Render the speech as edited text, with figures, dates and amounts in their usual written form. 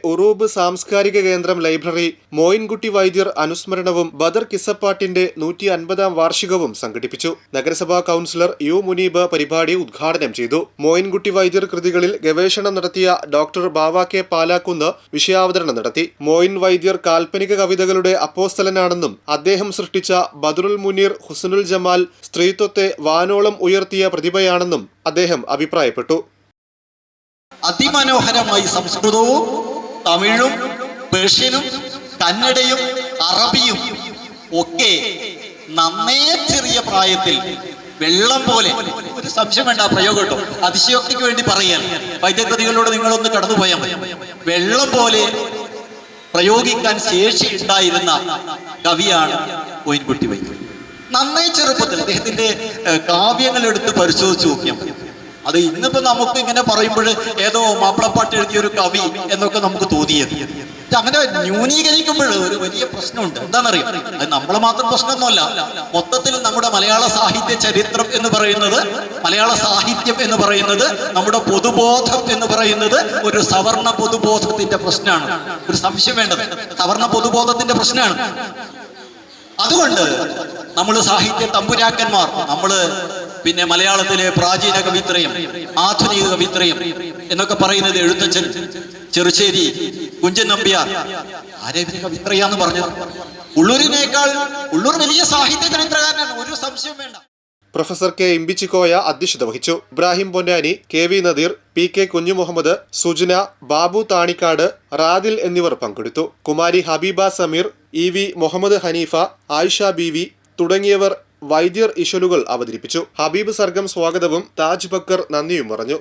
ഉറൂബ് സാംസ്കാരിക കേന്ദ്രം ലൈബ്രറി മോയിൻകുട്ടി വൈദ്യർ അനുസ്മരണവും ബദർ കിസ്സപ്പാട്ടിന്റെ 150-ാം വാർഷികവും സംഘടിപ്പിച്ചു. നഗരസഭാ കൗൺസിലർ യു മുനീബ് പരിപാടി ഉദ്ഘാടനം ചെയ്തു. മോയിൻകുട്ടി വൈദ്യർ കൃതികളിൽ ഗവേഷണം നടത്തിയ ഡോക്ടർ ബാവ കെ പാലാക്കുന്ന് വിഷയാവതരണം നടത്തി. മോയിൻ വൈദ്യർ കാൽപ്പനിക കവിതകളുടെ അപ്പോസ്തലനാണെന്നും അദ്ദേഹം സൃഷ്ടിച്ച ബദറുൽ മുനീർ ഹുസ്നുൽ ജമാൽ സ്ത്രീത്വത്തെ വാനോളം ഉയർത്തിയ പ്രതിഭയാണെന്നും അദ്ദേഹം അഭിപ്രായപ്പെട്ടു. അതിമനോഹരമായി സംസ്കൃതവും തമിഴും പേർഷ്യനും കന്നഡയും അറബിയും ഒക്കെ നന്നേ ചെറിയ പ്രായത്തിൽ വെള്ളം പോലെ, ഒരു സംശയം വേണ്ട പ്രയോഗം കേട്ടോ, അതിശയോക്തിക്ക് വേണ്ടി പറയാൻ വൈദ്യകൃതികളോട് നിങ്ങളൊന്ന് കടന്നുപോയാൽ മതി. വെള്ളം പോലെ പ്രയോഗിക്കാൻ ശേഷി ഉണ്ടായിരുന്ന കവിയാണ് മോയിൻകുട്ടി വൈദ്യർ. നന്നേ ചെറുപ്പത്തിൽ അദ്ദേഹത്തിന്റെ കാവ്യങ്ങൾ എടുത്ത് പരിശോധിച്ച് നോക്കിയാൽ മതി. അത് ഇന്നിപ്പോ നമുക്ക് ഇങ്ങനെ പറയുമ്പോൾ ഏതോ മാപ്പിളപ്പാട്ട് എഴുതിയ ഒരു കവി എന്നൊക്കെ നമുക്ക് തോന്നിയത്. അങ്ങനെ ന്യൂനീകരിക്കുമ്പോൾ ഒരു വലിയ പ്രശ്നമുണ്ട്. എന്താണെന്നറിയാം, അത് നമ്മളെ മാത്രം പ്രശ്നമൊന്നുമല്ല. മൊത്തത്തിൽ നമ്മുടെ മലയാള സാഹിത്യ ചരിത്രം എന്ന് പറയുന്നത്, മലയാള സാഹിത്യം എന്ന് പറയുന്നത്, നമ്മുടെ പൊതുബോധം എന്ന് പറയുന്നത് ഒരു സവർണ പൊതുബോധത്തിന്റെ പ്രശ്നമാണ്. ഒരു സംശയം വേണ്ടത്, സവർണ പൊതുബോധത്തിന്റെ പ്രശ്നമാണ്. അതുകൊണ്ട് നമ്മൾ സാഹിത്യ തമ്പുരാക്കന്മാർ, നമ്മള് പിന്നെ മലയാളത്തിലെ പ്രാചീന കവിത്രയം, ആധുനിക കവിത്രയം എന്നൊക്കെ പറയുന്നത് എഴുത്തച്ഛൻ, ചെറുശ്ശേരി കുഞ്ചൻ നമ്പ്യാർ, ആരെങ്കിലും കവിത്രയാന്ന് പറഞ്ഞത്. ഉള്ളൂരിനേക്കാൾ ഉള്ളൂർ വലിയ സാഹിത്യ ചരിത്രകാരനാണ്, ഒരു സംശയം വേണ്ട. പ്രൊഫസർ കെ ഇമ്പിച്ചിക്കോയ അധ്യക്ഷത വഹിച്ചു. Ibrahim Ponnani, K V Nadeer, P K Kunhumuhammed, Sujana, Babu Thanikkad, Radil എന്നിവർ പങ്കെടുത്തു. കുമാരി ഹബീബ സമീർ, ഇ വി മുഹമ്മദ് ഹനീഫ, ആയിഷ ബീവി തുടങ്ങിയവർ വൈദ്യർ ഇശലുകൾ അവതരിപ്പിച്ചു. ഹബീബ് സർഗം സ്വാഗതവും താജ് ബക്കർ നന്ദിയും പറഞ്ഞു.